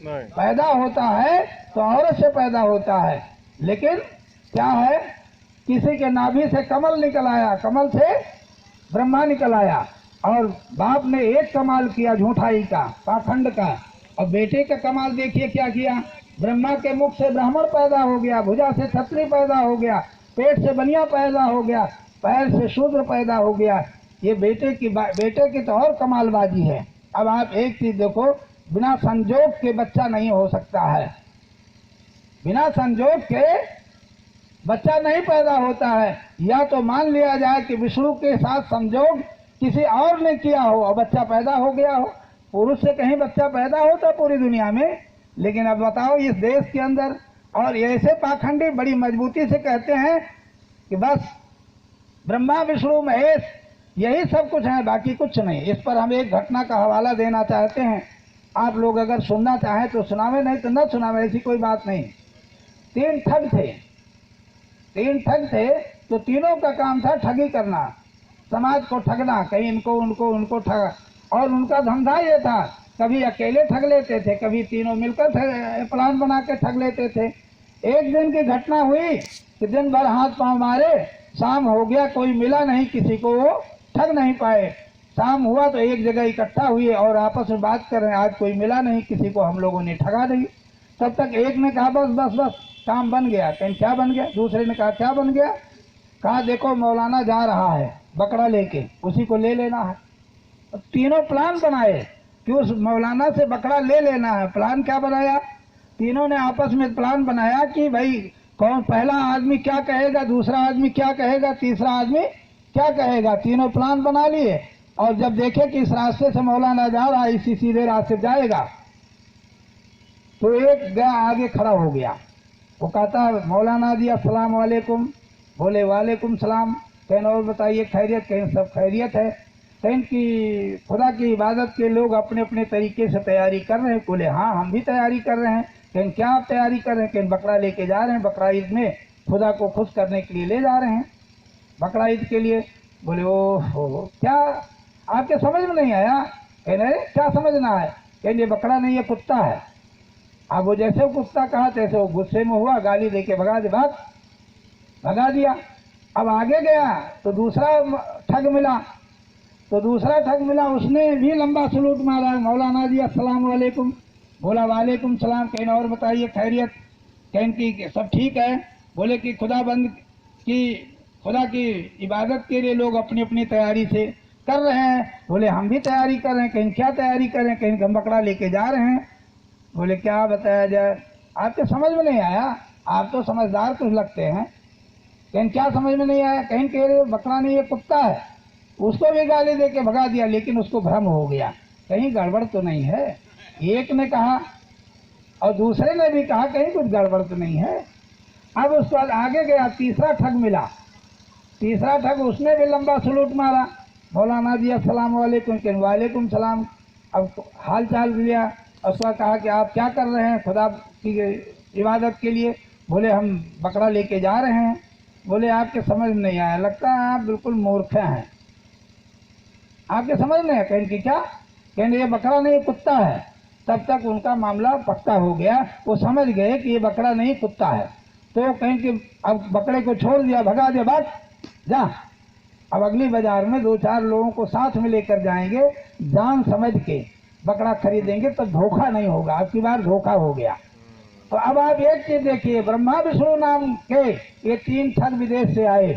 पैदा होता है तो औरत से पैदा होता है, लेकिन क्या है, किसी के नाभि से कमल निकल आया, कमल से ब्रह्मा निकल आया, और बाप ने एक कमाल किया झूठाई का, पाखंड का, और बेटे का कमाल देखिए क्या किया, ब्रह्मा के मुख से ब्राह्मण पैदा हो गया, भुजा से क्षत्रिय पैदा हो गया, पेट से बनिया पैदा हो गया, पैर से शूद्र पैदा हो गया। ये बेटे की तो और कमालबाजी है। अब आप एक चीज देखो, बिना संजोग के बच्चा नहीं हो सकता है, बिना संजोग के बच्चा नहीं पैदा होता है। या तो मान लिया जाए कि विष्णु के साथ संजोग किसी और ने किया हो और बच्चा पैदा हो गया हो, पुरुष से कहीं बच्चा पैदा होता पूरी दुनिया में। लेकिन अब बताओ इस देश के अंदर, और ऐसे पाखंडी बड़ी मजबूती से कहते हैं कि बस ब्रह्मा विष्णु महेश यही सब कुछ है, बाकी कुछ नहीं। इस पर हम एक घटना का हवाला देना चाहते हैं, आप लोग अगर सुनना चाहें तो सुनावे, नहीं तो न सुनावे, ऐसी कोई बात नहीं। तीन ठग थे, तो तीनों का काम था ठगी करना, समाज को ठगना, कहीं उनको ठगा। और उनका धंधा ये था, कभी अकेले ठग लेते थे, कभी तीनों मिलकर प्लान बना के ठग लेते थे। एक दिन की घटना हुई कि दिन भर हाथ पांव मारे, शाम हो गया, कोई मिला नहीं किसी को, वो ठग नहीं पाए। शाम हुआ तो एक जगह इकट्ठा हुए और आपस में बात कर रहे हैं, आज कोई मिला नहीं किसी को, हम लोगों ने ठगा दी। तब तक एक ने कहा बस काम बन गया। कहीं क्या बन गया? दूसरे ने कहा क्या बन गया? कहा देखो मौलाना जा रहा है बकरा लेके, उसी को ले लेना है। तीनों प्लान बनाए कि उस मौलाना से बकरा ले लेना है। प्लान क्या बनाया? तीनों ने आपस में प्लान बनाया कि भाई कौन, पहला आदमी क्या कहेगा, दूसरा आदमी क्या कहेगा, तीसरा आदमी क्या कहेगा। तीनों प्लान बना लिए, और जब देखे कि इस रास्ते से मौलाना जा रहा है, इसी सीधे रास्ते जाएगा, तो एक गया आगे खड़ा हो गया। वो कहता है मौलाना जी अस्सलाम वालेकुम। बोले वालेकुम सलाम। कहीं और बताइए खैरियत? कहीं सब खैरियत है। कहीं की खुदा की इबादत के लोग अपने अपने तरीके से तैयारी कर रहे हैं। बोले हाँ हम भी तैयारी कर रहे हैं। कहीं क्या आप तैयारी कर रहे हैं? कहीं बकरा लेके जा रहे हैं, बकरा ईद में खुदा को खुश करने के लिए ले जा रहे हैं, बकरा ईद के लिए। बोले ओ क्या आपके समझ में नहीं आया? कहने क्या समझना है? कहने बकरा नहीं ये कुत्ता है। अब वो जैसे वो कुत्ता कहा तैसे वो गुस्से में हुआ, गाली देके भगा दिया। अब आगे गया तो दूसरा ठग मिला, उसने भी लंबा सलूट मारा, मौलाना जी अस्सलाम वालेकुम। बोला वालेकुम सलाम। कहीं और बताइए खैरियत? कहीं की सब ठीक है। बोले कि खुदा की इबादत के लिए लोग अपनी अपनी तैयारी से कर रहे हैं। बोले हम भी तैयारी कर रहे हैं। कहीं क्या तैयारी कर रहे हैं? कहीं हम बकरा लेके जा रहे हैं। बोले क्या बताया जाए? आपके समझ में नहीं आया? आप तो समझदार कुछ लगते हैं। कहीं क्या समझ में नहीं आया? कहीं कह रहे बकरा नहीं ये कुत्ता है। उसको भी गाली दे के भगा दिया, लेकिन उसको भ्रम हो गया कहीं गड़बड़ तो नहीं है। एक ने कहा और दूसरे ने भी कहा कहीं कुछ गड़बड़ तो नहीं है। अब उसके बाद आगे गया, तीसरा ठग मिला। तीसरा ठग, उसने भी लंबा सलूट मारा, मौलाना जी अस्सलाम वालेकुम। वालेकुम सलाम। अब हाल चाल लिया, उसका कहा कि आप क्या कर रहे हैं खुदा की इबादत के लिए? बोले हम बकरा लेके जा रहे हैं। बोले आपके समझ में नहीं आया, लगता है आप बिल्कुल मूर्ख हैं, आपके समझ में है। कहीं की क्या? कहेंगे ये बकरा नहीं कुत्ता है। तब तक उनका मामला पक्का हो गया, वो समझ गए कि ये बकरा नहीं कुत्ता है। तो कहीं कि अब बकरे को छोड़ दिया, भगा दिया, बात जा। अब अगली बाजार में 2-4 लोगों को साथ में लेकर जाएंगे, जान समझ के बकरा खरीदेंगे, तो धोखा नहीं होगा। अब की बार धोखा हो गया। तो अब आप एक चीज देखिए, ब्रह्मा विष्णु नाम के ये 3 ठग विदेश से आए,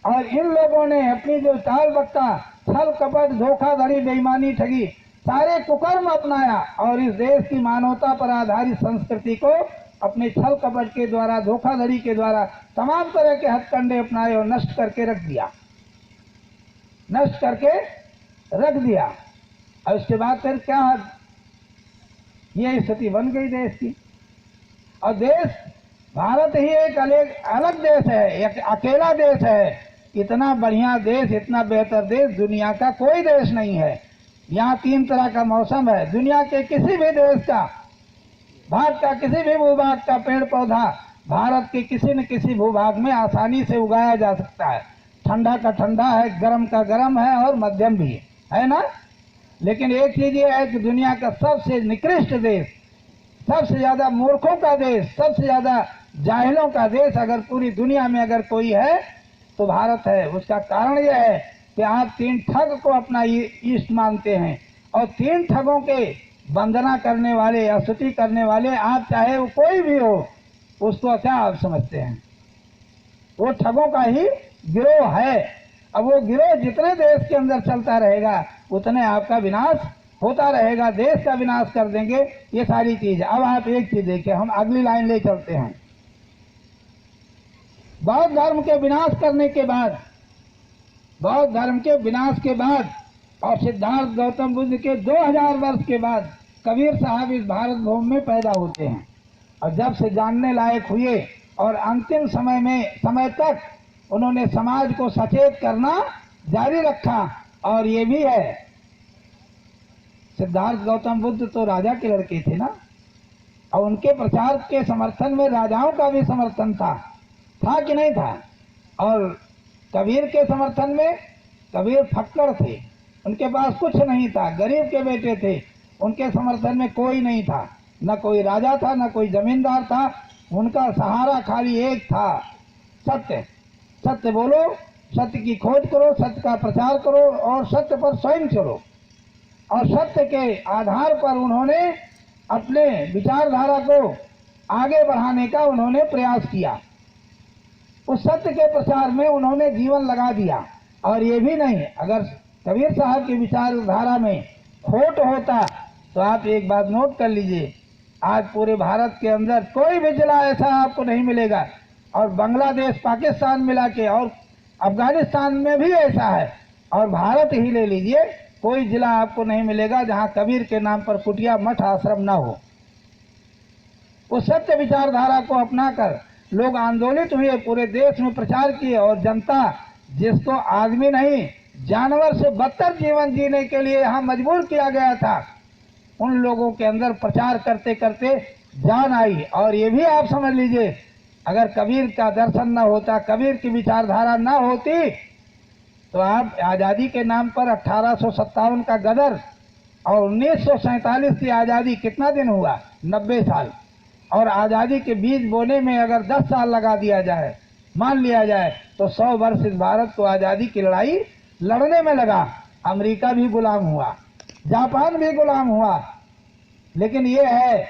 और इन लोगों ने अपनी जो चाल बट्टा, छल कपट, धोखाधड़ी, बेईमानी, ठगी, सारे कुकर्म अपनाया, और इस देश की मानवता पर आधारित संस्कृति को अपने छल कपट के द्वारा, धोखाधड़ी के द्वारा तमाम तरह के हथकंडे अपनाए और नष्ट करके रख दिया। और उसके बाद फिर क्या, ये स्थिति बन गई देश की। और देश भारत ही एक अलग देश है, एक अकेला देश है। इतना बढ़िया देश, इतना बेहतर देश दुनिया का कोई देश नहीं है। यहाँ 3 तरह का मौसम है। दुनिया के किसी भी देश का, भारत का किसी भी भूभाग का पेड़ पौधा भारत के किसी न किसी भूभाग में आसानी से उगाया जा सकता है। ठंडा का ठंडा है, गर्म का गर्म है, और मध्यम भी है ना। लेकिन एक चीज ये है कि दुनिया का सबसे निकृष्ट देश, सबसे ज्यादा मूर्खों का देश, सबसे ज्यादा जाहिलों का देश अगर पूरी दुनिया में अगर कोई है तो भारत है। उसका कारण यह है कि आप 3 ठग को अपना ईष्ट मानते हैं, और 3 ठगों के वंदना करने वाले या स्तुति करने वाले, आप चाहे वो कोई भी हो, उसको क्या आप समझते हैं? वो ठगों का ही गिरोह है। अब वो गिरोह जितने देश के अंदर चलता रहेगा उतने आपका विनाश होता रहेगा, देश का विनाश कर देंगे ये सारी चीज। अब आप एक चीज देखिए, हम अगली लाइन ले चलते हैं। बौद्ध धर्म के विनाश करने के बाद, बौद्ध धर्म के विनाश के बाद और सिद्धार्थ गौतम बुद्ध के 2000 वर्ष के बाद कबीर साहब इस भारत भूमि में पैदा होते हैं, और जब से जानने लायक हुए और अंतिम समय तक उन्होंने समाज को सचेत करना जारी रखा। और ये भी है, सिद्धार्थ गौतम बुद्ध तो राजा के लड़के थे ना, और उनके प्रचार के समर्थन में राजाओं का भी समर्थन था कि नहीं था? और कबीर के समर्थन में, कबीर फक्कड़ थे, उनके पास कुछ नहीं था, गरीब के बेटे थे, उनके समर्थन में कोई नहीं था, न कोई राजा था, न कोई जमींदार था, उनका सहारा खाली एक था, सत्य। सत्य बोलो, सत्य की खोज करो, सत्य का प्रचार करो और सत्य पर स्वयं चलो। और सत्य के आधार पर उन्होंने अपने विचारधारा को आगे बढ़ाने का उन्होंने प्रयास किया। उस सत्य के प्रचार में उन्होंने जीवन लगा दिया। और ये भी नहीं, अगर कबीर साहब की विचारधारा में खोट होता तो आप एक बात नोट कर लीजिए, आज पूरे भारत के अंदर कोई भी जिला ऐसा आपको नहीं मिलेगा, और बांग्लादेश पाकिस्तान मिला के और अफगानिस्तान में भी ऐसा है, और भारत ही ले लीजिए, कोई जिला आपको नहीं मिलेगा जहां कबीर के नाम पर कुटिया मठ आश्रम ना हो। उस सत्य विचारधारा को अपनाकर लोग आंदोलित हुए, पूरे देश में प्रचार किए, और जनता जिसको आदमी नहीं जानवर से बदतर जीवन जीने के लिए यहाँ मजबूर किया गया था, उन लोगों के अंदर प्रचार करते करते जान आई। और ये भी आप समझ लीजिए, अगर कबीर का दर्शन न होता, कबीर की विचारधारा न होती, तो आप आजादी के नाम पर 1857 का गदर और 1947 की आजादी कितना दिन हुआ? 90 साल। और आजादी के बीज बोने में अगर 10 साल लगा दिया जाए, मान लिया जाए, तो 100 वर्ष इस भारत को आजादी की लड़ाई लड़ने में लगा। अमेरिका भी गुलाम हुआ, जापान भी गुलाम हुआ, लेकिन ये है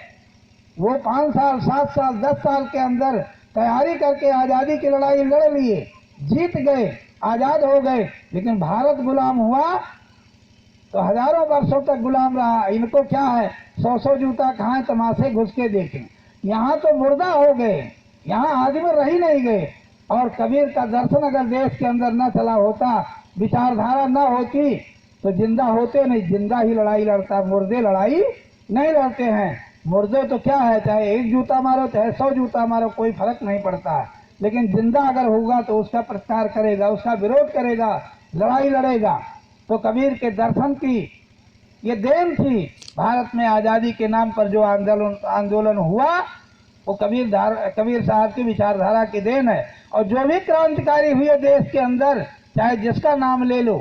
वो 5 साल, 7 साल, 10 साल के अंदर तैयारी करके आजादी की लड़ाई लड़ लिए, जीत गए, आजाद हो गए। लेकिन भारत गुलाम हुआ तो हजारों वर्षों तक गुलाम रहा। इनको क्या है, 100 जूता खाएं, तमाशे घुस के देखें। यहाँ तो मुर्दा हो गए, यहाँ आदमी रह ही नहीं गए। और कबीर का दर्शन अगर देश के अंदर न चला होता, विचारधारा न होती, तो जिंदा होते नहीं। जिंदा ही लड़ाई लड़ता, मुर्दे लड़ाई नहीं लड़ते हैं। मुर्दे तो क्या है, चाहे 1 जूता मारो चाहे 100 जूता मारो, कोई फर्क नहीं पड़ता। लेकिन जिंदा अगर होगा तो उसका प्रचार करेगा, उसका विरोध करेगा, लड़ाई लड़ेगा। तो कबीर के दर्शन की ये देन थी। भारत में आजादी के नाम पर जो आंदोलन हुआ वो कबीर साहब की विचारधारा की देन है। और जो भी क्रांतिकारी हुए देश के अंदर, चाहे जिसका नाम ले लो,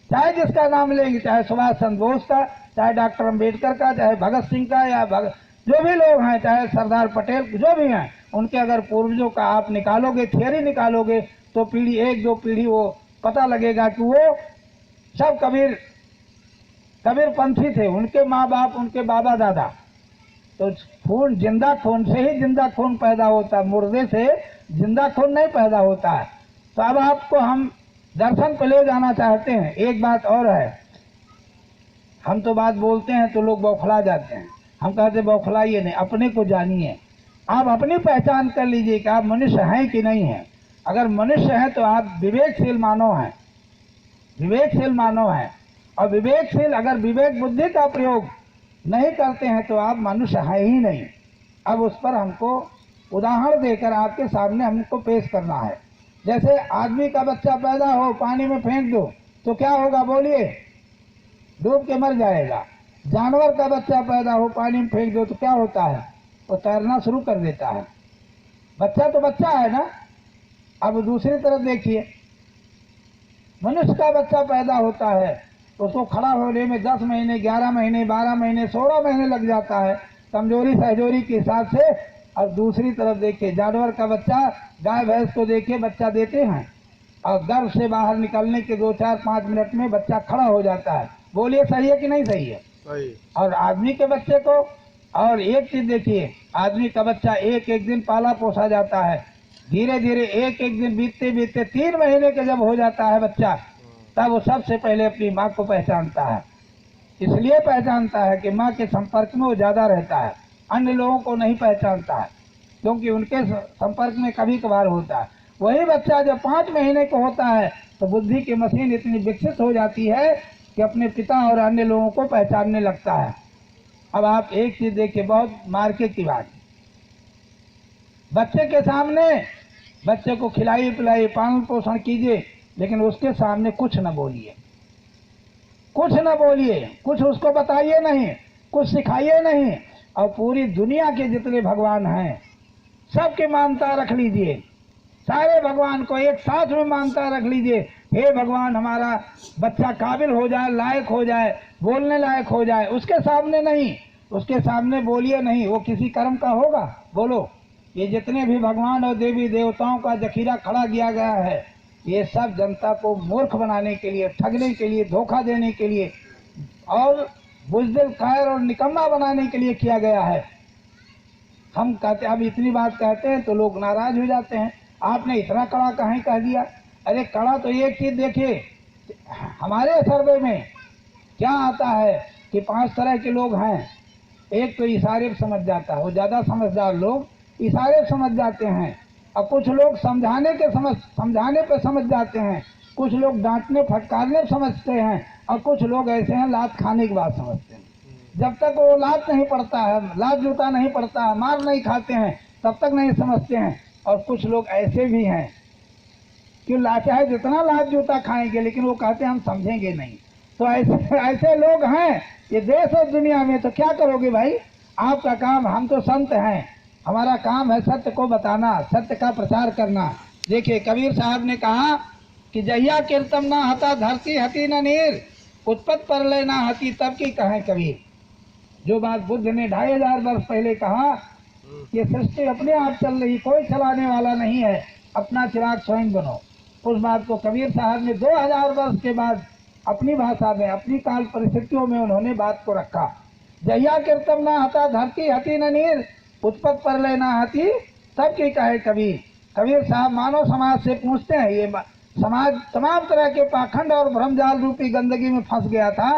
चाहे जिसका नाम लेंगे, चाहे सुभाष चंद्र बोस का, चाहे डॉक्टर अंबेडकर का, चाहे भगत सिंह का, या जो भी लोग हैं, चाहे सरदार पटेल, जो भी हैं, उनके अगर पूर्वजों का आप निकालोगे, थियरी निकालोगे, तो पीढ़ी 1-2 पीढ़ी वो पता लगेगा कि वो सब कबीर पंथी थे। उनके माँ बाप, उनके बाबा दादा। तो खून, जिंदा खून से ही जिंदा खून पैदा होता है, मुर्दे से जिंदा खून नहीं पैदा होता है। तो अब आपको हम दर्शन पे ले जाना चाहते हैं। एक बात और है, हम तो बात बोलते हैं तो लोग बौखला जाते हैं। हम कहते बौखलाइए नहीं, अपने को जानिए। आप अपनी पहचान कर लीजिए कि आप मनुष्य हैं कि नहीं हैं। अगर मनुष्य हैं तो आप विवेकशील मानव हैं, विवेकशील मानव हैं। और विवेकशील, अगर विवेक बुद्धि का प्रयोग नहीं करते हैं तो आप मनुष्य हैं ही नहीं। अब उस पर हमको उदाहरण देकर आपके सामने हमको पेश करना है। जैसे आदमी का बच्चा पैदा हो, पानी में फेंक दो तो क्या होगा, बोलिए? डूब के मर जाएगा। जानवर का बच्चा पैदा हो, पानी में फेंक दो तो क्या होता है, वो तैरना शुरू कर देता है। बच्चा तो बच्चा है ना। अब दूसरी तरफ देखिए, मनुष्य का बच्चा पैदा होता है तो उसको खड़ा होने में 10 महीने, 11 महीने, 12 महीने, 16 महीने लग जाता है। कमजोरी सहजोरी के हिसाब से। और दूसरी तरफ देखिए जानवर का बच्चा, गाय भैंस को देखिए बच्चा देते हैं और गर्भ से बाहर निकलने के 2-4-5 मिनट में बच्चा खड़ा हो जाता है। बोलिए सही है कि नहीं सही है? सही। और आदमी के बच्चे को, और एक चीज देखिए, आदमी का बच्चा एक एक दिन पाला पोसा जाता है, धीरे धीरे एक एक दिन बीतते बीतते 3 महीने का जब हो जाता है बच्चा, तब वो सबसे पहले अपनी माँ को पहचानता है। इसलिए पहचानता है कि माँ के संपर्क में वो ज्यादा रहता है, अन्य लोगों को नहीं पहचानता है क्योंकि उनके संपर्क में कभी कभार होता है। वही बच्चा जब 5 महीने का होता है तो बुद्धि की मशीन इतनी विकसित हो जाती है कि अपने पिता और अन्य लोगों को पहचानने लगता है। अब आप एक चीज देखिए, बहुत मार्केट की बात, बच्चे के सामने बच्चे को खिलाइए पिलाइए पालन पोषण कीजिए, लेकिन उसके सामने कुछ न बोलिए, कुछ न बोलिए, कुछ उसको बताइए नहीं, कुछ सिखाइए नहीं। और पूरी दुनिया के जितने भगवान हैं सबकी मानता रख लीजिए, सारे भगवान को एक साथ में मानता रख लीजिए। हे भगवान हमारा बच्चा काबिल हो जाए, लायक हो जाए, बोलने लायक हो जाए, उसके सामने नहीं, उसके सामने बोलिए नहीं, वो किसी कर्म का होगा? बोलो। ये जितने भी भगवान और देवी देवताओं का जखीरा खड़ा किया गया है, ये सब जनता को मूर्ख बनाने के लिए, ठगने के लिए, धोखा देने के लिए और बुज़दिल, कायर और निकम्मा बनाने के लिए किया गया है। हम कहते, अब इतनी बात कहते हैं तो लोग नाराज हो जाते हैं, आपने इतना कड़ा कहीं कह दिया। अरे कड़ा तो एक चीज देखिए, हमारे सर्वे में क्या आता है कि 5 तरह के लोग हैं। एक तो इशारे समझ जाता है, वो ज्यादा समझदार लोग इशारे समझ जाते हैं, और कुछ लोग समझाने पे समझ जाते हैं, कुछ लोग डांटने फटकारने समझते हैं, और कुछ लोग ऐसे हैं लात खाने की बात समझते हैं। जब तक वो लात नहीं पड़ता है, लात जूता नहीं पड़ता है, मार नहीं खाते हैं, तब तक नहीं समझते हैं। और कुछ लोग ऐसे भी हैं कि चाहे जितना लात जूता खाएंगे लेकिन वो कहते हैं हम समझेंगे नहीं। तो ऐसे लोग हैं ये देश और दुनिया में। तो क्या करोगे भाई, आपका काम, हम तो संत हैं, हमारा काम है सत्य को बताना, सत्य का प्रचार करना। देखिए कबीर साहब ने कहा कि जहिया कीर्तन ना हता धरती हती न नीर, उत्पत्त पर ले ना हती तब की कहें कबीर। जो बात बुद्ध ने 2500 वर्ष पहले कहा, ये सृष्टि अपने आप चल रही, कोई चलाने वाला नहीं है, अपना चिराग स्वयं बनो, उस बात को कबीर साहब ने 2000 वर्ष के बाद अपनी भाषा में, अपनी काल परिस्थितियों में उन्होंने बात को रखा। जहिया कीर्तन ना हता धरती हती न नीर, उत्पत्त पर ले ना हती तब की कहे कबीर। कबीर साहब मानव समाज से पूछते हैं, ये समाज तमाम तरह के पाखंड और भ्रमजाल रूपी गंदगी में फंस गया था,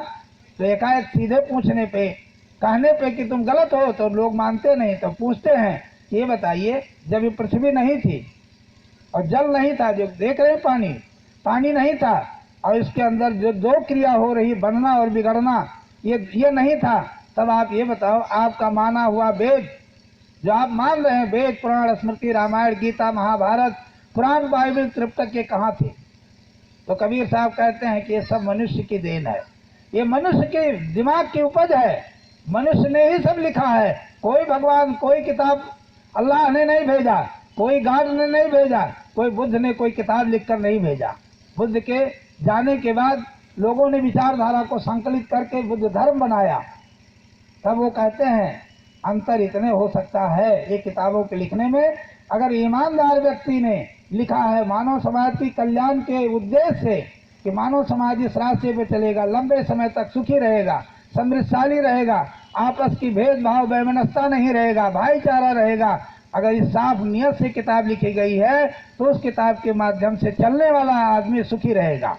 तो एकाएक सीधे पूछने पे, कहने पे कि तुम गलत हो तो लोग मानते नहीं, तो पूछते हैं ये बताइए, जब ये पृथ्वी नहीं थी और जल नहीं था, जो देख रहे हैं पानी नहीं था, और इसके अंदर जो 2 क्रिया हो रही, बनना और बिगड़ना, ये नहीं था, तब आप ये बताओ आपका माना हुआ वेद, जो आप मान रहे हैं वेद, पुराण, स्मृति, रामायण, गीता, महाभारत, पुराण, बाइबल, त्रिपिटक, ये कहाँ थे? तो कबीर साहब कहते हैं कि ये सब मनुष्य की देन है, ये मनुष्य के दिमाग की उपज है, मनुष्य ने ही सब लिखा है। कोई भगवान, कोई किताब अल्लाह ने नहीं भेजा, कोई गॉड ने नहीं भेजा, कोई बुद्ध ने कोई किताब लिखकर नहीं भेजा। बुद्ध के जाने के बाद लोगों ने विचारधारा को संकलित करके बुद्ध धर्म बनाया। तब वो कहते हैं अंतर इतने हो सकता है ये किताबों के लिखने में, अगर ईमानदार व्यक्ति ने लिखा है मानव समाज की कल्याण के उद्देश्य से कि मानव समाज इस रास्ते पे चलेगा, लंबे समय तक सुखी रहेगा, समृद्धशाली रहेगा, आपस की भेदभाव वैमनस्यता नहीं रहेगा, भाईचारा रहेगा, अगर इस साफ नियत से किताब लिखी गई है तो उस किताब के माध्यम से चलने वाला आदमी सुखी रहेगा।